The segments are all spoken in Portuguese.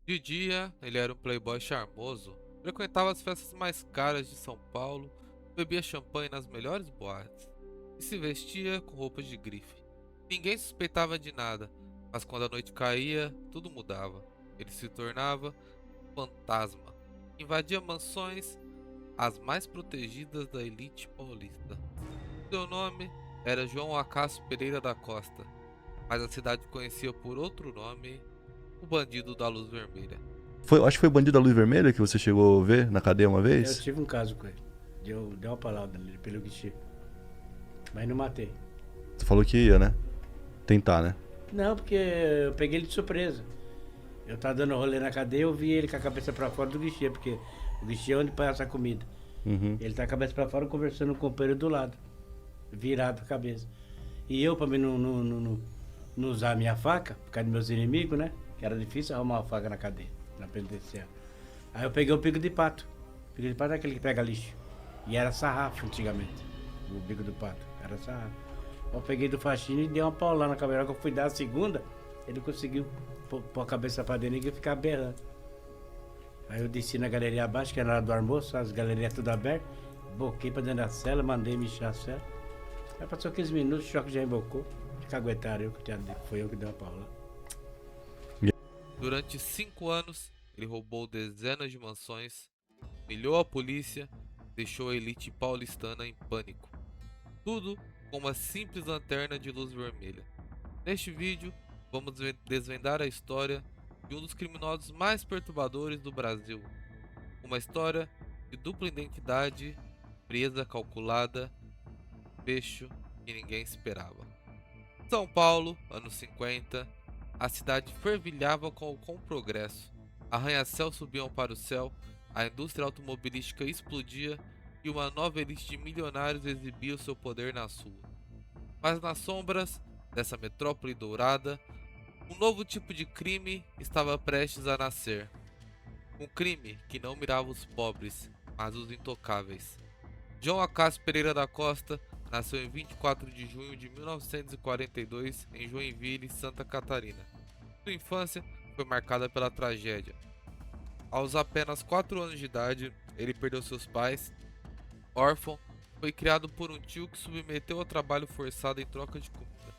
De dia, ele era um playboy charmoso, frequentava as festas mais caras de São Paulo, bebia champanhe nas melhores boates e se vestia com roupas de grife. Ninguém suspeitava de nada, mas quando a noite caía, tudo mudava. Ele se tornava um fantasma, invadia mansões, as mais protegidas da elite paulista. Seu nome era João Acácio Pereira da Costa, mas a cidade o conhecia por outro nome, o Bandido da Luz Vermelha. Acho que foi o Bandido da Luz Vermelha que você chegou a ver na cadeia uma Eu vez? tive um caso com ele. Deu uma palavra nele pelo guichê. Mas não matei. Você falou que ia, né? Tentar, né? Não, porque eu peguei ele de surpresa. Eu tava dando rolê na cadeia, eu vi ele com a cabeça pra fora do guichê, porque o guichê é onde passa a comida. Uhum. Ele tá com a cabeça pra fora conversando com o companheiro do lado. Virado a cabeça. E eu, pra mim não usar a minha faca, por causa dos meus inimigos, né? Que era difícil arrumar uma faca na cadeia, na penitenciária. Aí eu peguei o pico de pato. O pico de pato é aquele que pega lixo. E era sarrafo antigamente. O bico do pato. Era sarrafo. Eu peguei do faxina e dei uma paulada na cabeça. Que eu fui dar a segunda, ele conseguiu pôr a cabeça pra dentro e ficar berrando. Aí eu desci na galeria abaixo, que era na hora do almoço, as galerias tudo abertas. Boquei pra dentro da cela, mandei mexer a cela. Aí passou 15 minutos, o choque já embocou. Que aguentaram eu, foi eu que dei uma paulada. Durante 5 anos, ele roubou dezenas de mansões, humilhou a polícia, deixou a elite paulistana em pânico. Tudo com uma simples lanterna de luz vermelha. Neste vídeo, vamos desvendar a história de um dos criminosos mais perturbadores do Brasil. Uma história de dupla identidade, presa calculada, fecho que ninguém esperava. São Paulo, anos 50, a cidade fervilhava com o progresso. Arranha-céus subiam para o céu, a indústria automobilística explodia e uma nova elite de milionários exibia o seu poder nas ruas. Mas nas sombras dessa metrópole dourada, um novo tipo de crime estava prestes a nascer. Um crime que não mirava os pobres, mas os intocáveis. João Acácio Pereira da Costa nasceu em 24 de junho de 1942 em Joinville, Santa Catarina. Sua infância foi marcada pela tragédia. Aos apenas 4 anos de idade, ele perdeu seus pais. Órfão, foi criado por um tio que submeteu ao trabalho forçado em troca de comida.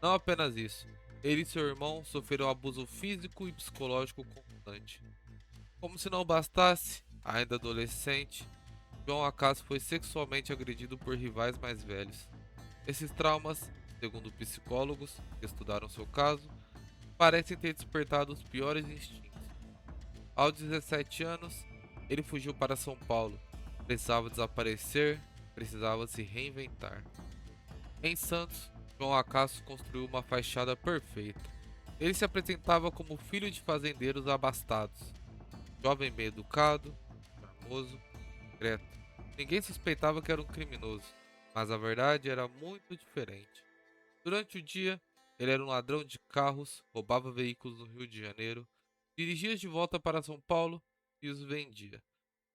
Não apenas isso, ele e seu irmão sofreram abuso físico e psicológico constante. Como se não bastasse, ainda adolescente, João Acácio foi sexualmente agredido por rivais mais velhos. Esses traumas, segundo psicólogos que estudaram seu caso, parecem ter despertado os piores instintos. Aos 17 anos, ele fugiu para São Paulo. Precisava desaparecer, precisava se reinventar. Em Santos, João Acácio construiu uma fachada perfeita. Ele se apresentava como filho de fazendeiros abastados, jovem bem educado, charmoso, discreto. Ninguém suspeitava que era um criminoso, mas a verdade era muito diferente. Durante o dia, ele era um ladrão de carros, roubava veículos no Rio de Janeiro, dirigia de volta para São Paulo e os vendia.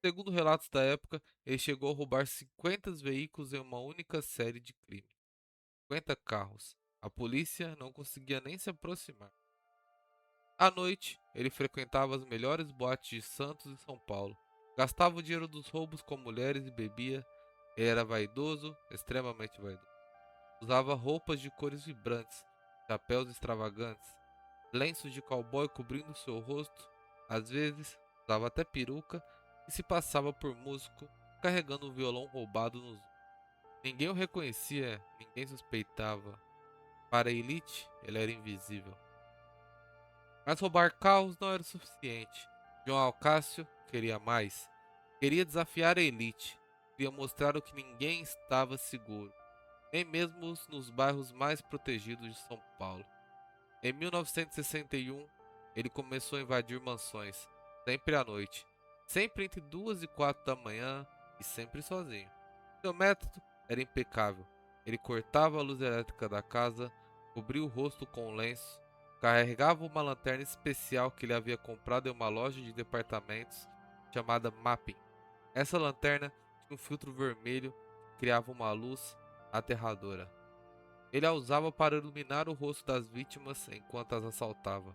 Segundo relatos da época, ele chegou a roubar 50 veículos em uma única série de crime. 50 carros. A polícia não conseguia nem se aproximar. À noite, ele frequentava as melhores boates de Santos e São Paulo. Gastava o dinheiro dos roubos com mulheres e bebia. Ele era vaidoso, extremamente vaidoso. Usava roupas de cores vibrantes, chapéus extravagantes, lenços de cowboy cobrindo seu rosto. Às vezes, usava até peruca e se passava por músico, carregando um violão roubado nos ombros. Ninguém o reconhecia, ninguém suspeitava. Para a elite, ele era invisível. Mas roubar carros não era o suficiente. João Alcácio queria mais. Queria desafiar a elite. Queria mostrar o que ninguém estava seguro, nem mesmo nos bairros mais protegidos de São Paulo. Em 1961, ele começou a invadir mansões, sempre à noite, sempre entre 2 e 4 da manhã e sempre sozinho. Seu método era impecável. Ele cortava a luz elétrica da casa, cobria o rosto com um lenço, carregava uma lanterna especial que ele havia comprado em uma loja de departamentos chamada Mapping. Essa lanterna tinha um filtro vermelho que criava uma luz aterradora. Ele a usava para iluminar o rosto das vítimas enquanto as assaltava.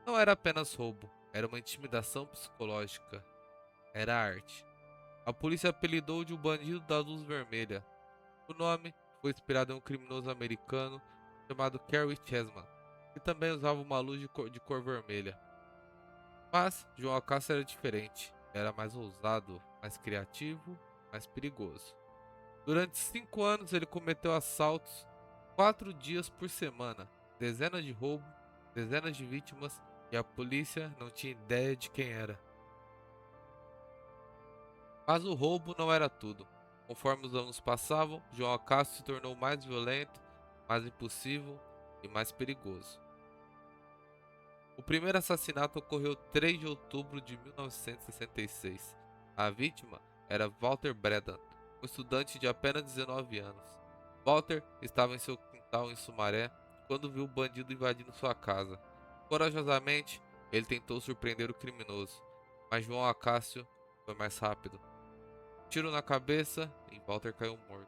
Não era apenas roubo, era uma intimidação psicológica, era arte. A polícia apelidou de o bandido da luz vermelha. O nome foi inspirado em um criminoso americano chamado Kerry Chessman, que também usava uma luz de cor vermelha. Mas João Acácio era diferente, era mais ousado, mais criativo, mais perigoso. Durante 5 anos ele cometeu assaltos 4 dias por semana, dezenas de roubos, dezenas de vítimas e a polícia não tinha ideia de quem era. Mas o roubo não era tudo. Conforme os anos passavam, João Acácio se tornou mais violento, mais impulsivo e mais perigoso. O primeiro assassinato ocorreu 3 de outubro de 1966. A vítima era Walter Bredan, um estudante de apenas 19 anos. Walter estava em seu quintal em Sumaré quando viu o bandido invadindo sua casa. Corajosamente, ele tentou surpreender o criminoso, mas João Acácio foi mais rápido. Tiro na cabeça e Walter caiu morto.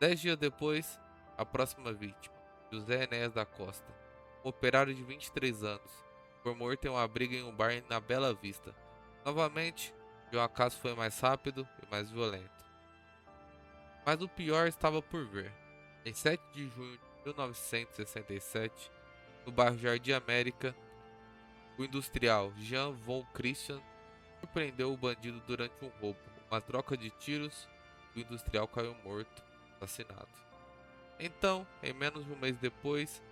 10 dias depois, a próxima vítima, José Enéas da Costa, um operário de 23 anos, foi morto em uma briga em um bar na Bela Vista. Novamente, João Acácio foi mais rápido e mais violento. Mas o pior estava por vir. Em 7 de junho de 1967, no bairro Jardim América, o industrial Jean von Christian surpreendeu o bandido durante um roubo. Uma troca de tiros, o industrial caiu morto, assassinado. Então, em menos de um mês depois,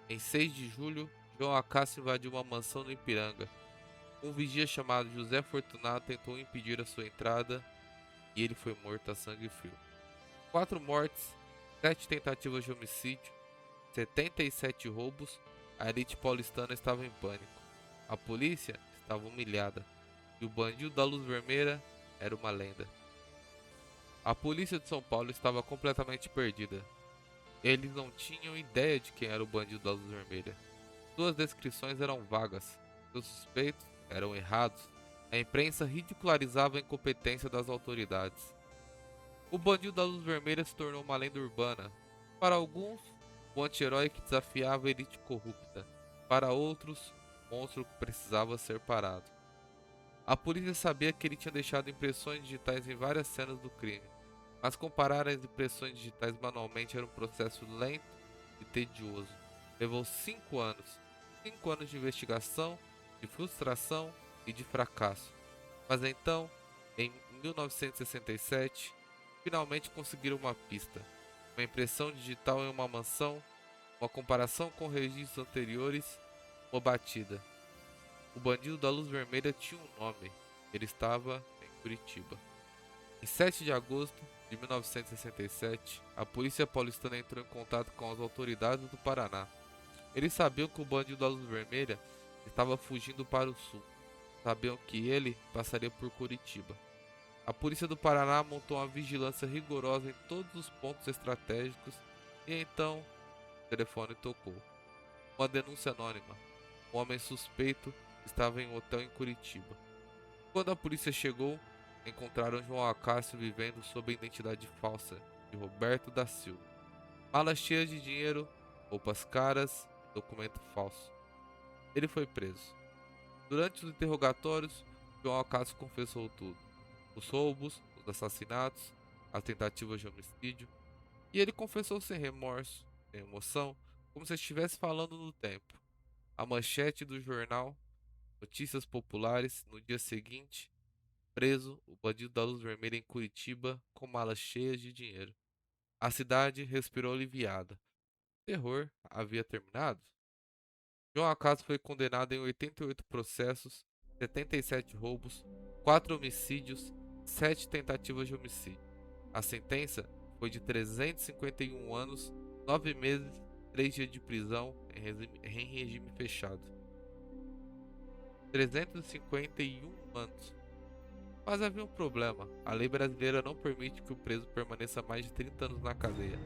em 6 de julho, João Acácio invadiu uma mansão no Ipiranga. Um vigia chamado José Fortunato tentou impedir a sua entrada e ele foi morto a sangue frio. 4 mortes, 7 tentativas de homicídio, 77 roubos, a elite paulistana estava em pânico. A polícia estava humilhada e o bandido da luz vermelha era uma lenda. A polícia de São Paulo estava completamente perdida. Eles não tinham ideia de quem era o bandido da luz vermelha. Suas descrições eram vagas, seus suspeitos eram errados. A imprensa ridicularizava a incompetência das autoridades. O bandido da luz vermelha se tornou uma lenda urbana. Para alguns, o anti-herói que desafiava a elite corrupta. Para outros, o monstro que precisava ser parado. A polícia sabia que ele tinha deixado impressões digitais em várias cenas do crime, mas comparar as impressões digitais manualmente era um processo lento e tedioso. Levou 5 anos. 5 anos de investigação, de frustração e de fracasso. Mas então, em 1967, finalmente conseguiram uma pista. Uma impressão digital em uma mansão, uma comparação com registros anteriores, uma batida. O bandido da luz vermelha tinha um nome. Ele estava em Curitiba. Em 7 de agosto de 1967, a polícia paulistana entrou em contato com as autoridades do Paraná. Eles sabiam que o bandido da luz vermelha estava fugindo para o sul. Sabiam que ele passaria por Curitiba. A polícia do Paraná montou uma vigilância rigorosa em todos os pontos estratégicos e então o telefone tocou. Uma denúncia anônima. Um homem suspeito estava em um hotel em Curitiba. Quando a polícia chegou, encontraram João Acácio vivendo sob a identidade falsa de Roberto da Silva. Malas cheias de dinheiro, roupas caras, documento falso. Ele foi preso. Durante os interrogatórios, João Acácio confessou tudo. Os roubos, os assassinatos, as tentativas de homicídio. E ele confessou sem remorso, sem emoção, como se estivesse falando no tempo. A manchete do jornal Notícias Populares, no dia seguinte, preso o bandido da luz vermelha em Curitiba com malas cheias de dinheiro. A cidade respirou aliviada. O terror havia terminado? João Acácio foi condenado em 88 processos, 77 roubos, 4 homicídios, 7 tentativas de homicídio. A sentença foi de 351 anos, 9 meses, 3 dias de prisão em regime fechado. 351 anos. Mas havia um problema. A lei brasileira não permite que o preso permaneça mais de 30 anos na cadeia.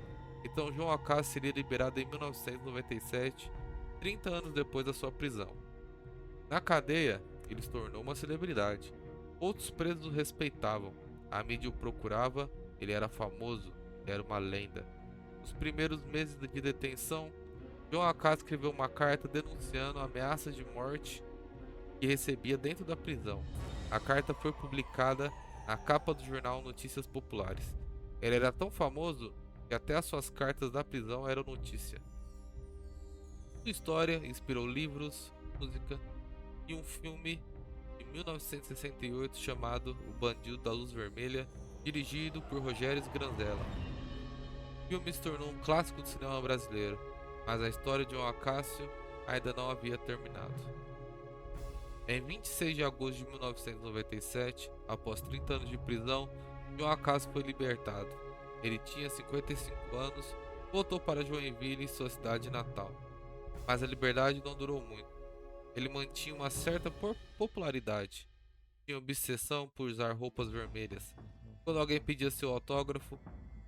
Então João Acácio seria liberado em 1997, 30 anos depois da sua prisão. Na cadeia, ele se tornou uma celebridade. Outros presos o respeitavam. A mídia o procurava, ele era famoso, ele era uma lenda. Nos primeiros meses de detenção, João Acácio escreveu uma carta denunciando ameaças de morte que recebia dentro da prisão. A carta foi publicada na capa do jornal Notícias Populares. Ele era tão famoso que até as suas cartas da prisão eram notícia. Sua história inspirou livros, música e um filme de 1968 chamado O Bandido da Luz Vermelha, dirigido por Rogério Granzella. O filme se tornou um clássico do cinema brasileiro, mas a história de João Acácio ainda não havia terminado. Em 26 de agosto de 1997, após 30 anos de prisão, João Acácio foi libertado. Ele tinha 55 anos, voltou para Joinville, sua cidade natal. Mas a liberdade não durou muito. Ele mantinha uma certa popularidade. Tinha obsessão por usar roupas vermelhas. Quando alguém pedia seu autógrafo,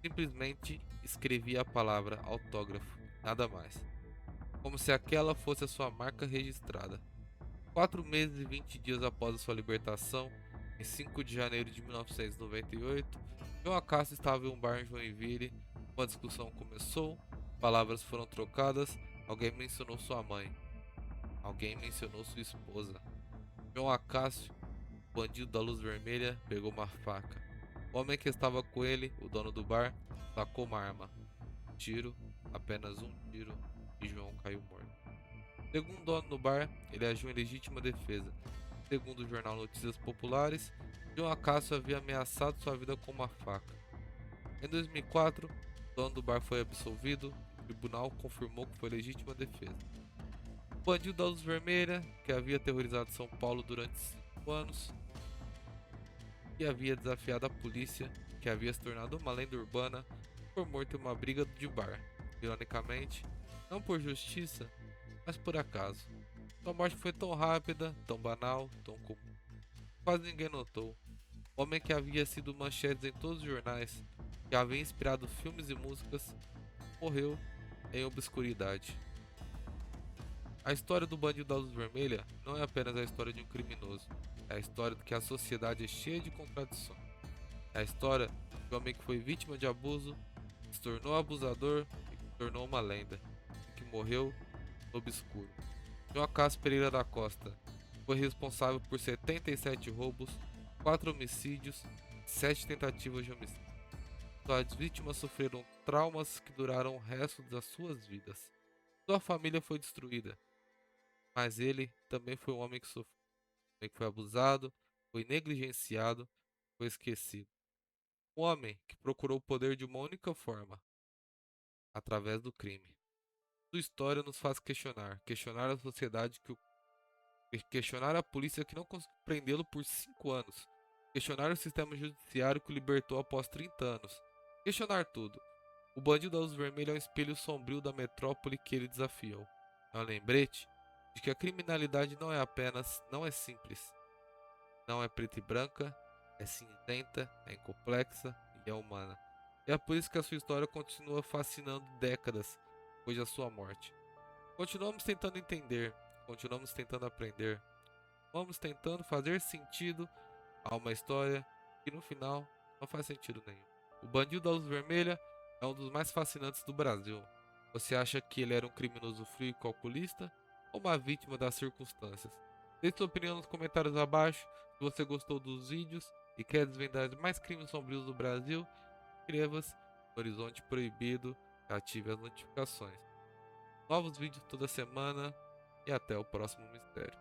simplesmente escrevia a palavra autógrafo, nada mais. Como se aquela fosse a sua marca registrada. 4 meses e 20 dias após a sua libertação, em 5 de janeiro de 1998, João Acácio estava em um bar em Joinville. Uma discussão começou, palavras foram trocadas, alguém mencionou sua mãe, alguém mencionou sua esposa. João Acácio, bandido da luz vermelha, pegou uma faca. O homem que estava com ele, o dono do bar, sacou uma arma. Um tiro, apenas um tiro, e João caiu morto. Segundo o dono do bar, ele agiu em legítima defesa. Segundo o jornal Notícias Populares, João Acácio havia ameaçado sua vida com uma faca. Em 2004, o dono do bar foi absolvido. O tribunal confirmou que foi legítima defesa. O bandido da luz vermelha, que havia aterrorizado São Paulo durante 5 anos, que havia desafiado a polícia, que havia se tornado uma lenda urbana, foi morto em uma briga de bar. Ironicamente, não por justiça, mas por acaso. Sua morte foi tão rápida, tão banal, tão comum. Quase ninguém notou. O homem que havia sido manchetes em todos os jornais, que havia inspirado filmes e músicas, morreu em obscuridade. A história do bandido da luz vermelha não é apenas a história de um criminoso. É a história de que a sociedade é cheia de contradições. É a história de um homem que foi vítima de abuso, se tornou abusador e se tornou uma lenda, e que morreu no obscuro. João Acácio Pereira da Costa foi responsável por 77 roubos, 4 homicídios e 7 tentativas de homicídio. Suas vítimas sofreram traumas que duraram o resto das suas vidas. Sua família foi destruída, mas ele também foi um homem que sofreu, um homem que foi abusado, foi negligenciado, foi esquecido. Um homem que procurou o poder de uma única forma, através do crime. Sua história nos faz questionar a sociedade questionar a polícia que não conseguiu prendê-lo por 5 anos, questionar o sistema judiciário que o libertou após 30 anos, questionar tudo. O bandido da luz vermelha é um espelho sombrio da metrópole que ele desafiou. É um lembrete de que a criminalidade não é simples, não é preta e branca, é cinzenta, é complexa e é humana. E é por isso que a sua história continua fascinando décadas depois da sua morte. Continuamos tentando entender, continuamos tentando aprender, vamos tentando fazer sentido a uma história que no final não faz sentido nenhum. O Bandido da Luz Vermelha é um dos mais fascinantes do Brasil. Você acha que ele era um criminoso frio e calculista ou uma vítima das circunstâncias? Deixe sua opinião nos comentários abaixo. Se você gostou dos vídeos e quer desvendar mais crimes sombrios do Brasil, inscreva-se no Horizonte Proibido e ative as notificações. Novos vídeos toda semana e até o próximo mistério.